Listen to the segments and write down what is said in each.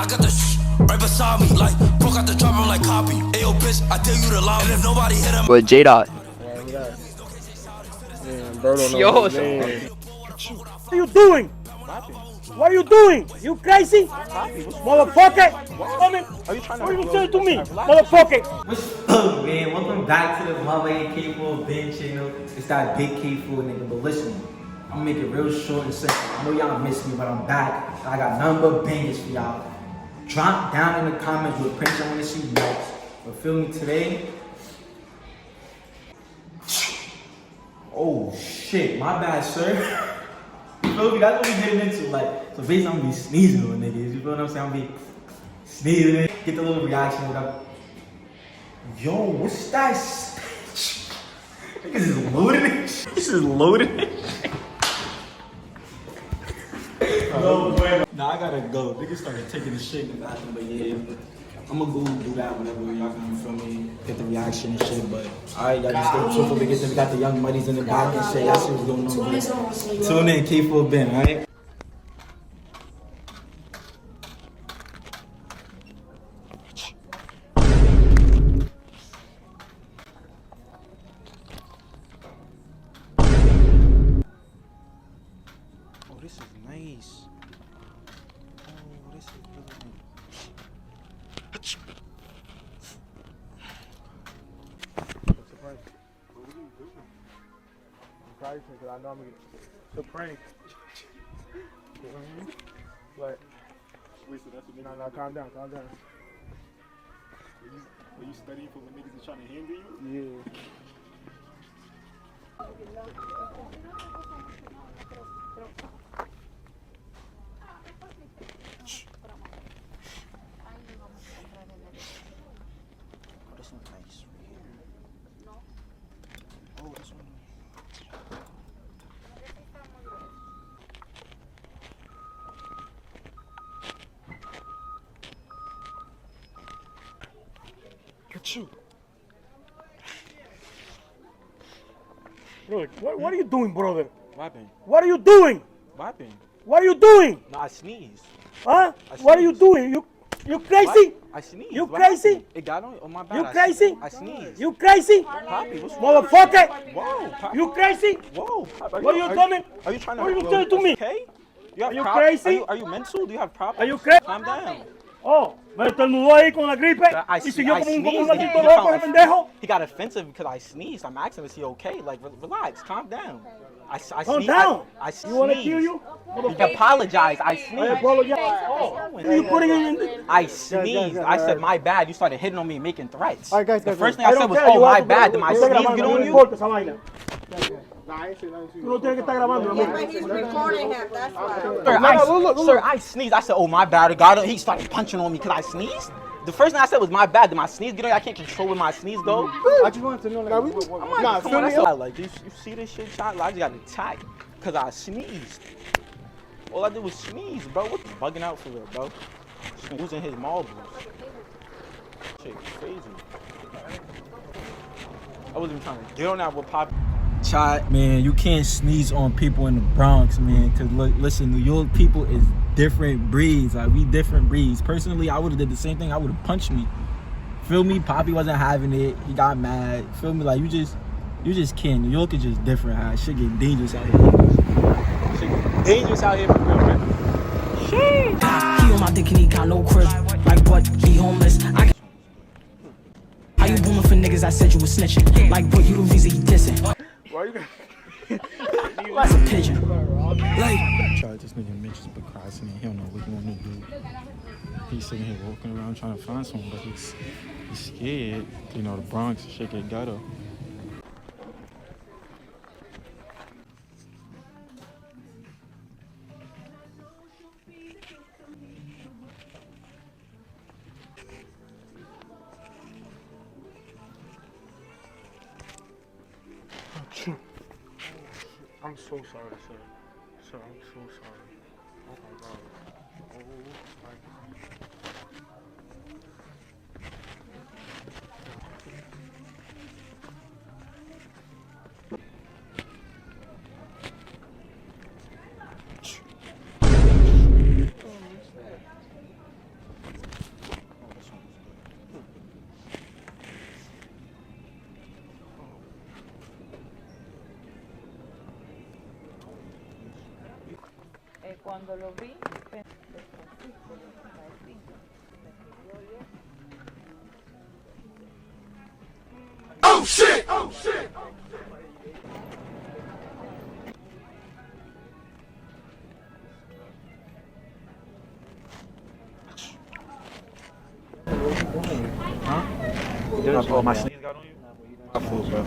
I got the right beside me, like broke out the drum, I'm like copy. Ayo, bitch, I tell you to lie. And if nobody hit him, But J-Dot. Man, bro don't know Yo, his name. What are you doing? What are you doing? You crazy? Motherfucker! What are you saying to me? Motherfucker! What's up, man? Welcome back to the Mother K4 Ben channel. It's that big K4 nigga. But listen, I'm gonna make it real short and simple. I know y'all miss me, but I'm back. I got nothing but bangers for y'all. Drop down in the comments what pranks I wanna see next. But feel me today. Oh shit, my bad, sir. You feel me? That's what we getting into. Like, so basically I'm gonna be sneezing on niggas. You feel what I'm saying? I'm gonna be sneezing. Get the little reaction without. Yo, what's that? Niggas is loaded. This is loaded. No way. Nah, I gotta go. Niggas started taking the shit in the bathroom, but yeah. I'm gonna go do that whenever y'all can feel me, get the reaction and shit, but alright, y'all just stay tuned for we got the young muddies in the back and shit. Y'all see what's going on. Tune in, K4 Ben, alright? Oh, this is nice. Oh, this is really nice. Because I know I'm gonna get the prank. But wait, so that's what no, calm down, calm down. Are you studying for when niggas is trying to handle you? Yeah. Oh, this one's nice right here. Oh, this one. Achoo. Look, what are you doing, brother? What happened? What are you doing? What happened? What are you doing? No, I sneezed. Huh? What are you doing? You crazy? What? I sneezed. You What crazy? happened? It got on my bad. You crazy? I sneezed. You crazy? Poppy, what's wrong? Motherfucker! Whoa, Poppy. You crazy? Whoa, Poppy. What are you doing? Are you trying to? What are you saying to me? Okay? You have Are you problems? crazy? Are you mental? Do you have problems? Are you crazy? Calm down. Oh, me estornudó ahí con la gripe I y siguió como un sneezed. gatito loco, el pendejo. He got offensive because I sneezed. I'm asking him, is he okay? Like, relax, calm down. I Calm sneezed. down. I You want to sneezed. kill you? He apologized. I I sneezed. apologize. Oh, you putting it in the... I sneezed. I said, my bad. You started hitting on me and making threats. All right, guys, The guys, first thing I I said don't was, care, oh, you my have to- bad. Did my Estoy sneeze grabando, get no on me you? importa esa vaina. Nah, I ain't saying nothing to Tú no tienes que estar grabando. Yeah, but he's recording him, that's why. Sir, I sneezed. I said, oh, my bad. He started punching on me because I sneezed. The first thing I said was, my bad. Did my sneeze get on you? I can't control where my sneeze go. I just wanted to know, like, nah, Come feel on, me? that's why, like, you see this shit, child? I just got attacked because I sneezed. All I did was sneeze, bro. What's bugging out for real, bro? Just losing his marbles. Shit, crazy. I wasn't even trying to get on that with Pop. Chat, man, you can't sneeze on people in the Bronx, man. Cause look, listen, New York people is different breeds. Like, we different breeds. Personally, I would have did the same thing. I would have punched me. Feel me? Poppy wasn't having it. He got mad. Feel me? Like, you just can't. New York is just different. How shit get dangerous out here. Shit get dangerous out here for real, man. Shit. He on my dick and he got no crib. Like what? He homeless. How you booming for niggas? I said you was snitching. Like what? You the reason he dissing. Why you That's a pigeon. Like. This nigga Mitch is procrastinating. He don't know what he want to do. He's sitting here walking around trying to find someone, but he's scared. You know, the Bronx shit get ghetto. I'm so sorry, sir. Sir, I'm so sorry. Oh my God. Oh my God. Cuando lo vi, despacito, despacito. Oh shit! Oh shit! Oh, my sneeze got on you? I fool, bro.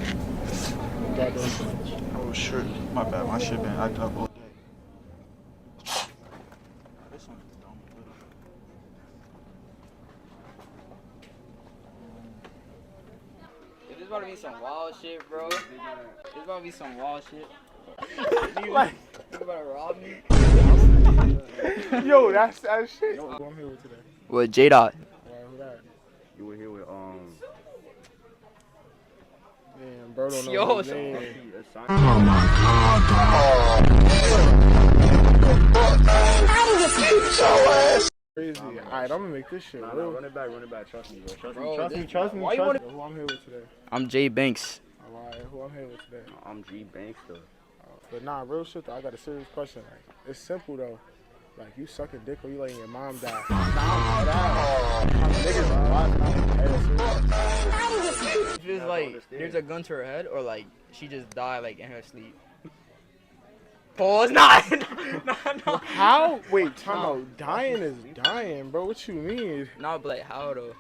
Oh, shit. My bad. My shit been acting up all day. This one is dumb. This about to be some wild shit, bro. This about to be some wild shit. Like, You about to rob me? yo, that's that shit. Yo, who I'm here with today? With J-Dot. Who that? You were here with Man, bro don't know Yo, his name. Crazy. Alright, I'm gonna make this shit real. Run it back. Trust me, bro. Trust me. Why you wanna- Who I'm here with today? I'm Jay Banks. Alright, who I'm here with today? I'm G Banks though. But nah, real shit though, I got a serious question. Like, it's simple though. Like, you sucking dick or you letting your mom die? Nah, It's just like, there's a gun to her head, or like, she just died like in her sleep. Pause. Nah. How? Wait, time out. Dying is dying, bro. What you mean? Nah, but like, how though?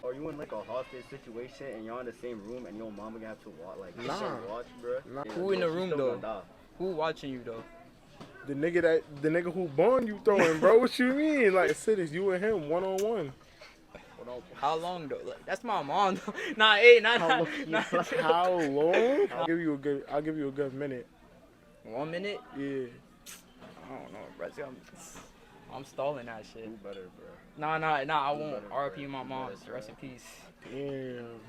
Are you in like a hostage situation and you're in the same room and your mama gonna have to watch Nah. watch, bro? Nah. Who in the room Still though? gonna die. Who watching you though? The nigga who born you throwing, bro. What you mean? Like, cities, you and him, one on one. How long though? Like, that's my mom though. Nah, hey, nah. How long? I'll give you a good minute. 1 minute? Yeah. I don't know, bro. I'm stalling that shit. Who better, bro? Nah, I won't. RP my mom. Rest in peace. Damn.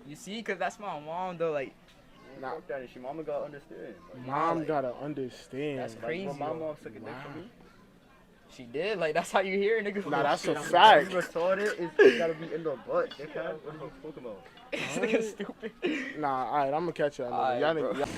You see, cause that's my mom though. Like, Nah. Fuck that. Your mama gotta understand. Mom like, gotta understand. that's Like, crazy. my mom suck a dick for me. She did. Like, that's how you hear a nigga. Nah, that's a You fact. retarded. It's gotta be in the butt. Dickhead. What are you talking about? This nigga stupid. Nah, alright, I'm gonna catch y'all. Alright, Y'all bro. niggas.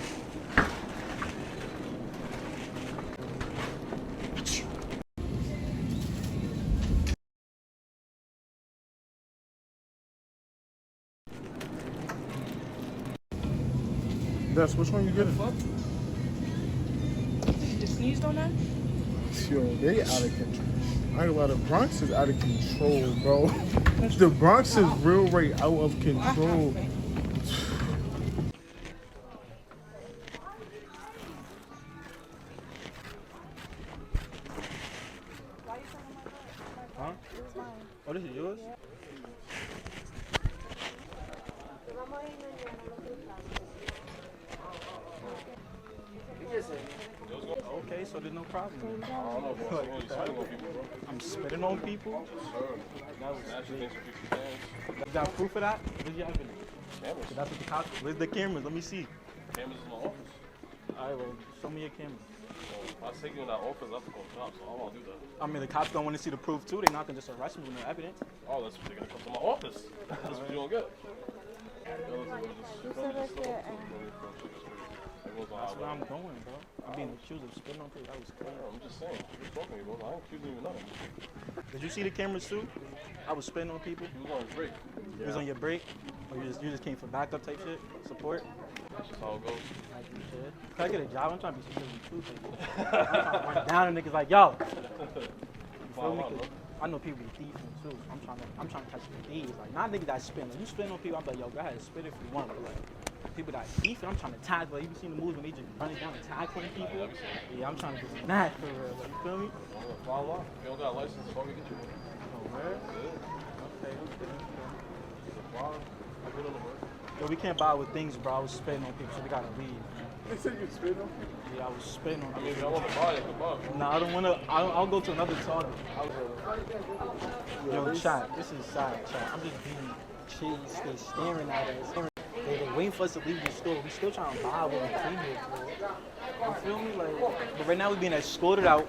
That's which one you getting? You just sneezed on that? Yo, they out of control. I ain't gonna lie, the Bronx is out of control, bro. The Bronx is real right out of control. Huh? Oh, this is yours? Okay, so there's no problem. I'm spitting on people. You got proof of that? Where's your evidence? Cameras. So that's what the cops. Where's the cameras? Let me see. Cameras in my office. Alright, well, show me your camera. So if I take you in that office, I have to call the cops, so I won't do that. I mean, the cops don't want to see the proof too. They're not gonna just arrest me with no evidence. Oh, that's what they're gonna come to my office. That's what you don't get. That's where I'm going, bro. I'm being accused of spitting on people. That was crazy. I'm just saying. You're talking to me, bro. I ain't accusing you of nothing. Did you see the cameras too? I was spitting on people. You was on his break. You was on your break, or you just came for backup type shit, support. That's just how it goes. Like you said. Can I get a job? I'm trying to be security too. I'm trying to run down and niggas like, yo. You feel me? 'Cause I know people be thieving too. I'm trying to catch the thieves. Like, not niggas that spin. Like, you spin on people, I'm like, yo, go ahead, spit if you want. But like, people that thief, I'm trying to tackle. Like, you seen the movies when they just running down and tackling people? Yeah, I'm trying to do that for real. Like, you feel me? Follow up. If you don't got a license, fuck me, get you one. Oh, word? Good. Okay. Wow. I good on the work. Yo, we can't buy with things, bro. I was spitting on people, so we gotta leave. They said you spit on people? Yeah, I was spitting on I mean, if people. y'all want to buy it, you can buy it. Nah, I don't wanna. I'll go to another target. Yo, chat. This is sad, chat. I'm just being chased. They're staring at us. They're waiting for us to leave the store. We still trying to buy what we came here for. You feel me? Like, but right now we're being escorted out.